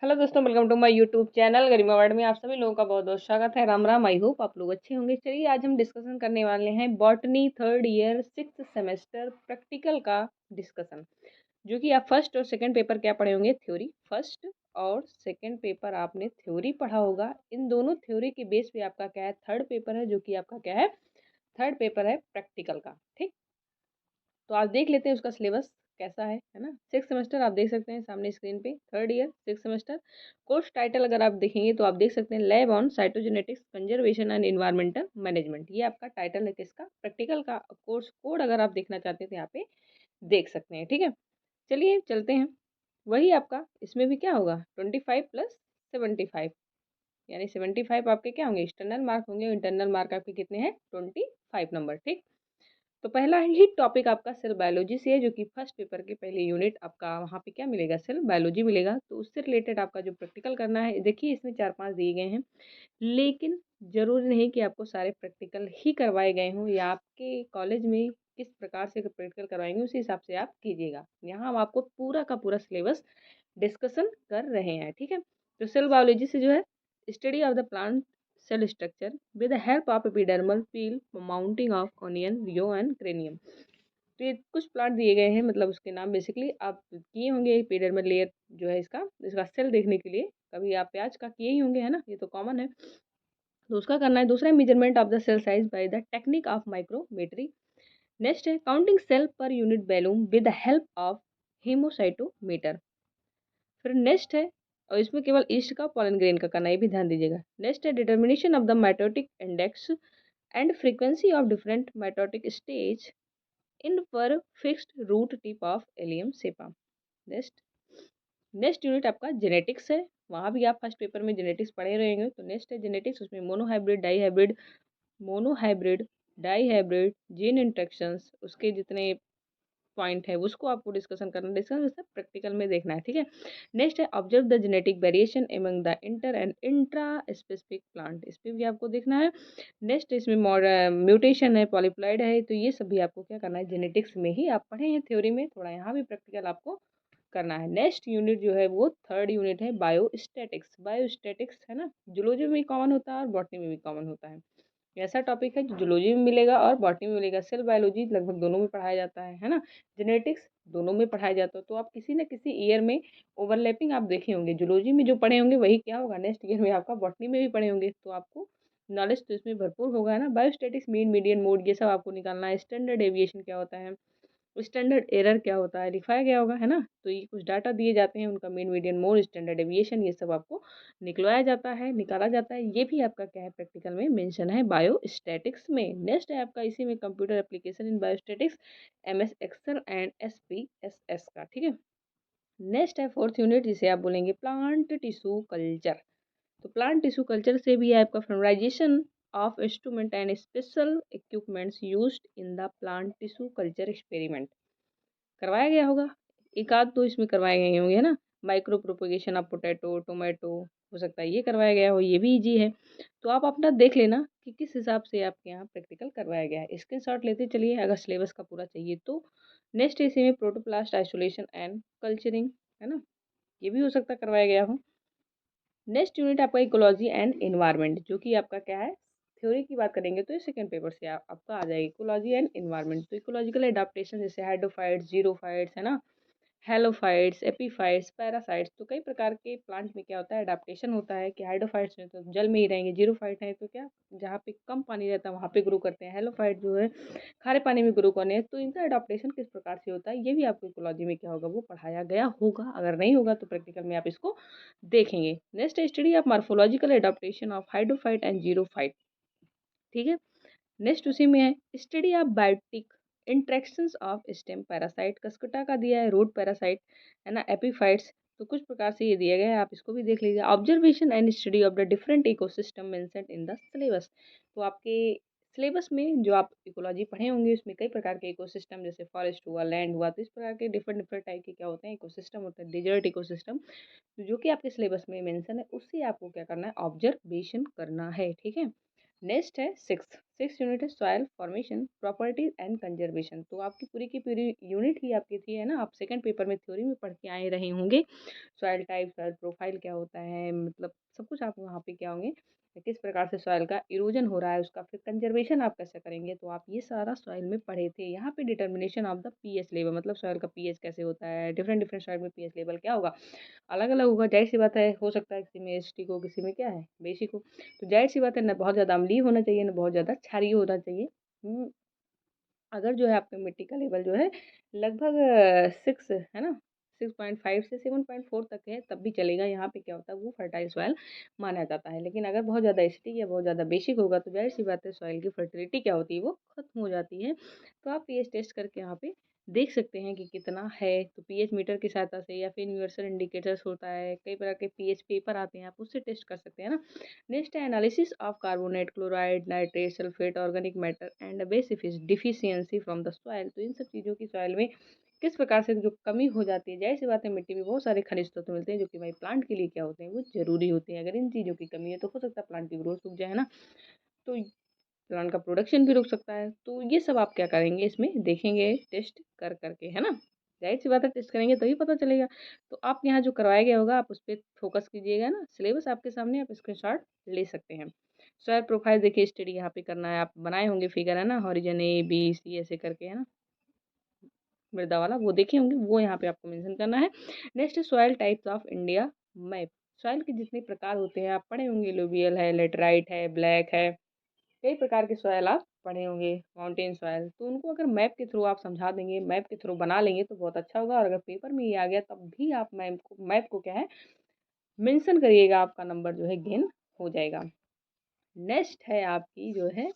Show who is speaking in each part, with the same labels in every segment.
Speaker 1: Hello दोस्तों, welcome to my YouTube channel Garima world में आप सभी लोगों का बहुत बहुत स्वागत है। राम राम। आई होप आप लोग अच्छे होंगे। चलिए आज हम डिस्कशन करने वाले हैं botany third year six semester practical का डिस्कशन, जो कि आप फर्स्ट और सेकंड पेपर क्या पढ़े होंगे, थ्योरी। फर्स्ट और सेकंड पेपर आपने थ्योरी पढ़ा होगा। इन दोनों थ्योरी के बेस पे आपका क्या है, थर्ड पेपर है, जो कि आपका क्या है, थर्ड पेपर है प्रैक्टिकल का। ठीक, तो आज देख लेते हैं उसका सिलेबस कैसा है ना। सिक्स सेमेस्टर आप देख सकते हैं सामने स्क्रीन पे, third year six semester. Course title अगर आप देखेंगे तो आप देख सकते हैं lab on cytogenetics conservation and environmental management. ये आपका टाइटल है किसका, प्रैक्टिकल का। कोर्स कोड अगर आप देखना चाहते हैं तो यहाँ पे देख सकते हैं। ठीक है, चलिए चलते हैं। वही आपका इसमें भी क्या होगा, 25+75, यानी 75 आपके क्या होंगे, एक्सटर्नल मार्क होंगे। इंटरनल मार्क आपके कितने हैं, 25 नंबर। ठीक, तो पहला ही टॉपिक आपका सेल बायोलॉजी से है, जो कि फर्स्ट पेपर के पहले यूनिट आपका वहाँ पे क्या मिलेगा, सेल बायोलॉजी मिलेगा। तो उससे रिलेटेड आपका जो प्रैक्टिकल करना है, देखिए इसमें 4-5 दिए गए हैं, लेकिन ज़रूरी नहीं कि आपको सारे प्रैक्टिकल ही करवाए गए हों, या आपके कॉलेज में किस प्रकार से प्रैक्टिकल करवाएंगे उसी हिसाब से आप कीजिएगा। यहाँ हम आपको पूरा का पूरा सिलेबस डिस्कशन कर रहे हैं। ठीक है, तो सेल बायोलॉजी से जो है, study of the plant cell structure with the help of epidermal peel mounting of onion Rhoeo and Crinum. तो ये कुछ प्लांट दिए गए हैं, मतलब उसके नाम बेसिकली आप किए होंगे। एपिडर्मल लेयर जो है इसका इसका सेल देखने के लिए कभी आप प्याज का किए ही होंगे, है ना, ये तो कॉमन है। तो उसका करना है। दूसरा है measurement of the cell size by the technique of micrometry. Next है counting cell per unit volume with the help of haemocytometer. फिर नेक्स्ट है, और इसमें केवल ईस्ट का पॉलन ग्रेन का करना है, ये भी ध्यान दीजिएगा। नेक्स्ट है determination of the mitotic index and frequency of different mitotic stage in per fixed root tip of Allium cepa. Next next unit आपका जेनेटिक्स है। वहाँ भी आप फर्स्ट पेपर में जेनेटिक्स पढ़े रहेंगे। तो नेक्स्ट है जेनेटिक्स, उसमें monohybrid dihybrid gene interactions, उसके जितने पॉइंट है उसको आपको डिस्कस प्रैक्टिकल में देखना है। ठीक है, नेक्स्ट है observe the genetic variation among the inter and intra specific plant, इस पर भी आपको देखना है। नेक्स्ट इसमें म्यूटेशन है, पॉलीप्लॉइड है, तो ये सभी आपको क्या करना है, जेनेटिक्स में ही आप पढ़े हैं थ्योरी में, थोड़ा यहाँ भी प्रैक्टिकल आपको करना है। नेक्स्ट यूनिट जो है वो थर्ड यूनिट है बायोस्टैटिक्स। बायोस्टैटिक्स है ना, जूलॉजी में भी कॉमन होता है और बॉटनी में भी कॉमन होता है। ऐसा टॉपिक है जो जूलॉजी में मिलेगा और बॉटनी में मिलेगा। सेल बायोलॉजी लगभग दोनों में पढ़ाया जाता है ना। जेनेटिक्स दोनों में पढ़ाया जाता है। तो आप किसी न किसी ईयर में ओवरलैपिंग आप देखे होंगे, जूलॉजी में जो पढ़े होंगे वही क्या होगा, नेक्स्ट ईयर में आपका बॉटनी में भी पढ़े होंगे, तो आपको नॉलेज तो इसमें भरपूर होगा, है ना। बायोस्टैटिक्स मीन मीडियन मोड ये सब आपको निकालना है। स्टैंडर्ड एविएशन क्या होता है, स्टैंडर्ड एरर क्या होता है, लिखाया गया होगा, है ना। तो ये कुछ डाटा दिए जाते हैं, उनका mean median mode standard aviation ये सब आपको निकलवाया जाता है, निकाला जाता है। ये भी आपका क्या है, प्रैक्टिकल में मेंशन है बायोस्टैटिक्स में। नेक्स्ट है आपका इसी में computer application in biostatistics, MS Excel and SPSS का। ठीक है, नेक्स्ट है फोर्थ यूनिट, जिसे आप बोलेंगे प्लांट टिश्यू कल्चर। तो प्लांट टिश्यू कल्चर से भी है आपका familiarisation of instrument and special equipments used in the plant tissue culture experiment करवाया गया होगा। एक आध तो इसमें करवाए गए होंगे, है ना। Micro propagation of potato tomato, हो सकता है ये करवाया गया हो, ये भी इजी है। तो आप अपना देख लेना कि किस हिसाब से आपके यहाँ प्रैक्टिकल करवाया गया है। स्क्रीनशॉट लेते चलिए अगर सिलेबस का पूरा चाहिए तो। नेक्स्ट इसी में प्रोटोप्लास्ट आइसोलेशन एंड कल्चरिंग, है ना, ये भी हो सकता है करवाया गया हो। नेक्स्ट यूनिट आपका इकोलॉजी एंड एनवायरनमेंट, जो कि आपका क्या है, थ्योरी की बात करेंगे तो ये सेकंड पेपर से आपका आ जाएगी इकोलॉजी एंड एनवायरनमेंट। तो इकोलॉजिकल एडाप्टेशन जैसे हाइड्रोफाइट्स, जीरोफाइट्स, है ना, हेलोफाइट्स, एपीफाइट्स, पैरासाइट्स। तो कई प्रकार के प्लांट में क्या होता है, एडाप्टेशन होता है कि हाइड्रोफाइट्स में तो जल में ही रहेंगे, जीरोफाइट है तो क्या, जहाँ पे कम पानी रहता है वहाँ पे ग्रो करते हैं। हेलोफाइट जो है खारे पानी में ग्रो करने हैं। तो इनका एडाप्टेशन किस प्रकार से होता है, ये भी आपको इकोलॉजी में क्या होगा, वो पढ़ाया गया होगा। अगर नहीं होगा तो प्रैक्टिकल में आप इसको देखेंगे। Next study of morphological adaptation of hydrophyte and xerophyte. ठीक है, नेक्स्ट उसी में है study of biotic interactions of stem parasite, Cuscuta का दिया है, रोड पैरासाइट, है ना, एपीफाइट्स। तो कुछ प्रकार से ये दिया गया है, आप इसको भी देख लीजिए। Observation and study of the different ecosystem mentioned in the syllabus. तो आपके सिलेबस में जो आप इकोलॉजी पढ़े होंगे उसमें कई प्रकार के इकोसिस्टम, जैसे फॉरेस्ट हुआ, लैंड हुआ, तो इस प्रकार के डिफरेंट डिफरेंट टाइप के क्या होते हैं, इकोसिस्टम होते हैं। डिजर्ट इकोसिस्टम जो कि आपके सिलेबस में मेंशन है, उससे आपको क्या करना है, ऑब्जर्वेशन करना है। ठीक है, नेक्स्ट है सिक्स 6 यूनिट है soil formation properties and conservation. तो आपकी पूरी की पूरी यूनिट ही आपकी थी है ना, आप सेकंड पेपर में थ्योरी में पढ़ के आए रहे होंगे। सॉइल टाइप, सॉइल प्रोफाइल क्या होता है, मतलब सब कुछ आप वहाँ पे क्या होंगे, किस प्रकार से सॉइल का इरोजन हो रहा है, उसका फिर कंजर्वेशन आप कैसे करेंगे, तो आप ये सारा सॉइल में पढ़े थे। यहाँ पे determination of the pH level, मतलब सॉइल का पीएच कैसे होता है, डिफरेंट डिफरेंट सॉइल में पीएच लेवल क्या होगा, अलग अलग होगा। जाहिर सी बात है, हो सकता है किसी में एसिडिक हो, किसी में क्या है बेसिक हो। तो जाहिर सी बात है, ना बहुत ज़्यादा अम्लीय होना चाहिए, ना बहुत ज़्यादा क्षारीय होना चाहिए। अगर जो है आपके मिट्टी का लेवल जो है लगभग 6 है ना, 6.5 से 7.4 तक है तब भी चलेगा। यहाँ पे क्या होता है, वो फर्टाइल सॉइल माना जाता है। लेकिन अगर बहुत ज़्यादा एसिडिक या बहुत ज़्यादा बेसिक होगा तो जाहिर सी बात है सॉइल की फर्टिलिटी क्या होती है, वो खत्म हो जाती है। तो आप पीएच टेस्ट करके यहाँ पे देख सकते हैं कि कितना है। तो पीएच मीटर की सहायता से या फिर यूनिवर्सल इंडिकेटर्स होता है, कई प्रकार के पीएच पेपर आते हैं, आप उससे टेस्ट कर सकते हैं ना। नेक्स्ट है analysis of carbonate, chloride, nitrate, sulphate, organic matter and base deficiency from the soil. तो इन सब चीज़ों की सॉइल में किस प्रकार से जो कमी हो जाती है, जाहिर सी बात है मिट्टी में बहुत सारे खनिज तत्व मिलते हैं जो कि भाई प्लांट के लिए क्या होते हैं, वो जरूरी होते हैं। अगर इन चीज़ों की कमी है तो हो सकता है प्लांट की ग्रोथ रुक जाए ना, तो प्लांट का प्रोडक्शन भी रुक सकता है। तो ये सब आप क्या करेंगे, इसमें देखेंगे टेस्ट कर करके है ना। जाहिर सी बात है टेस्ट करेंगे तभी पता चलेगा। तो आप यहाँ जो करवाया गया होगा आप उस पर फोकस कीजिएगा ना, सिलेबस आपके सामने, आप स्क्रीनशॉट ले सकते हैं। सॉइल प्रोफाइल देखिए, स्टडी यहाँ पे करना है, आप बनाए होंगे फिगर है ना, हॉरिजन ए बी सी ऐसे करके है ना, मृदा वाला वो देखे होंगे, वो यहाँ पे आपको मेंशन करना है। Next soil types of India map. Soil के जितने प्रकार होते हैं आप पढ़े होंगे, लोबियल है, लेटराइट है, ब्लैक है, कई प्रकार के सॉइल आप पढ़े होंगे, माउंटेन सॉइल। तो उनको अगर मैप के थ्रू आप समझा देंगे, मैप के थ्रू बना लेंगे तो बहुत अच्छा होगा। और अगर पेपर में ये आ गया तब भी आप मैप को क्या है मेंशन करिएगा, आपका नंबर जो है गेन हो जाएगा। नेक्स्ट है आपकी जो है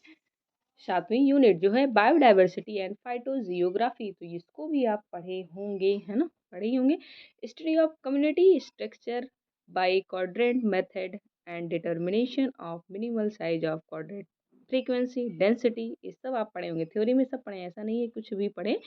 Speaker 1: 7वीं यूनिट जो है बायोडाइवर्सिटी एंड फाइटोजियोग्राफी। तो इसको भी आप पढ़े होंगे है ना, पढ़े ही होंगे। Study of community structure bye quadrant method and determination of minimal size of quadrant, frequency, density, ये सब आप पढ़े होंगे। थ्योरी में सब पढ़े हैं, ऐसा नहीं है कुछ भी पढ़े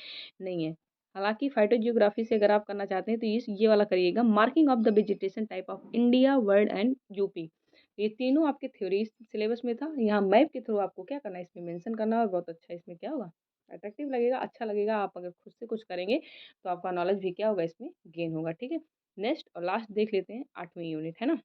Speaker 1: नहीं है। हालांकि फाइटोजियोग्राफी से अगर आप करना चाहते हैं तो ये वाला करिएगा, marking of the vegetation type of India, world and UP. ये तीनों आपके थ्योरी सिलेबस में था। यहाँ मैप के थ्रू आपको क्या करना है, इसमें मेंशन करना है। और बहुत अच्छा इसमें क्या होगा, अट्रैक्टिव लगेगा, अच्छा लगेगा। आप अगर खुद से कुछ करेंगे तो आपका नॉलेज भी क्या होगा, इसमें गेन होगा। ठीक है, नेक्स्ट और लास्ट देख लेते हैं 8वीं यूनिट है ना।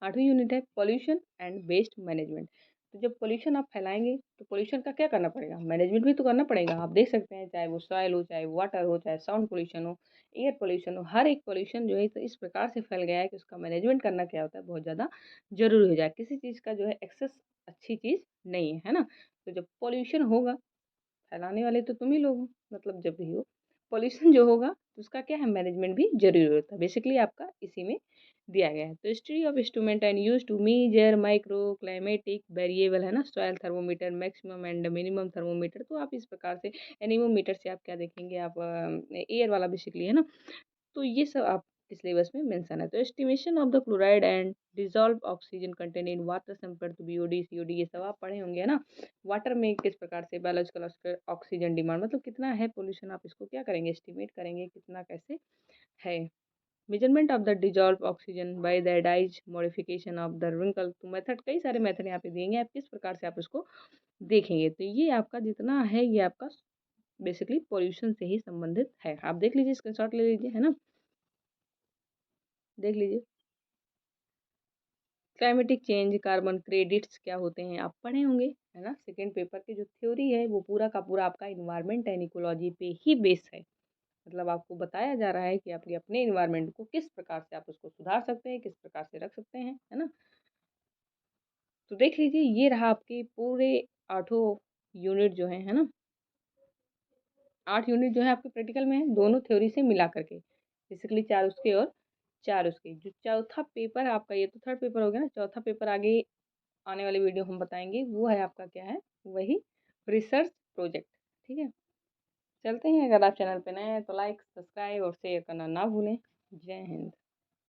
Speaker 1: 8वीं यूनिट है पॉल्यूशन एंड वेस्ट मैनेजमेंट। तो जब पॉल्यूशन आप फैलाएंगे तो पॉल्यूशन का क्या करना पड़ेगा, मैनेजमेंट भी तो करना पड़ेगा। आप देख सकते हैं चाहे वो सॉइल हो, चाहे वाटर हो, चाहे साउंड पोल्यूशन हो, एयर पोल्यूशन हो, हर एक पोल्यूशन जो है तो इस प्रकार से फैल गया है कि उसका मैनेजमेंट करना क्या होता है, बहुत ज़्यादा जरूरी हो जाए। किसी चीज़ का जो है एक्सेस अच्छी चीज़ नहीं है ना। तो जब पॉल्यूशन होगा, फैलाने वाले तो तुम ही लोग हो, मतलब जब भी हो पॉल्यूशन जो होगा तो उसका क्या है, मैनेजमेंट भी जरूरी होता है। बेसिकली आपका इसी में दिया गया है। तो study of instrument and use to measure micro climatic variable है ना, soil thermometer, maximum and minimum thermometer. तो आप इस प्रकार से एनीमोमीटर से आप क्या देखेंगे, आप एयर वाला बेसिकली है ना। तो ये सब आप सिलेबस में मेंशन है। तो estimation of the chloride and dissolve oxygen content in water compare to BOD COD, ये सब आप पढ़े होंगे है ना। वाटर में किस प्रकार से बायोलॉजिकल ऑक्सीजन डिमांड, मतलब कितना है पोल्यूशन, आप इसको क्या करेंगे, एस्टिमेट करेंगे कितना कैसे है। Measurement of the dissolve oxygen by the डाइज मॉडिफिकेशन ऑफ द रिंकल। तो मेथड, कई सारे मेथड यहाँ पे दिएंगे, आप किस प्रकार से आप इसको देखेंगे। तो ये आपका जितना है ये आपका बेसिकली पॉल्यूशन से ही संबंधित है। आप देख लीजिए, स्क्रीनशॉट ले लीजिए है ना, देख लीजिए। क्लाइमेटिक चेंज, कार्बन क्रेडिट्स क्या होते हैं आप पढ़े होंगे है ना। सेकेंड पेपर की जो थ्योरी है वो पूरा का पूरा आपका इन्वायरमेंट एंड इकोलॉजी पे ही बेस है। मतलब आपको बताया जा रहा है कि आप अपने इन्वायरमेंट को किस प्रकार से आप उसको सुधार सकते हैं, किस प्रकार से रख सकते हैं है ना। तो देख लीजिए, ये रहा आपके पूरे 8 यूनिट जो है ना। 8 यूनिट जो है आपके प्रैक्टिकल में है, दोनों थ्योरी से मिला करके, बेसिकली 4 उसके और 4 उसके। जो चौथा पेपर है आपका, ये तो थर्ड पेपर हो गया ना, चौथा पेपर आगे आने वाली वीडियो हम बताएंगे। वो है आपका क्या है, वही रिसर्च प्रोजेक्ट। ठीक है, चलते हैं। अगर आप चैनल पे नए हैं तो लाइक, सब्सक्राइब और शेयर करना ना भूलें। जय हिंद।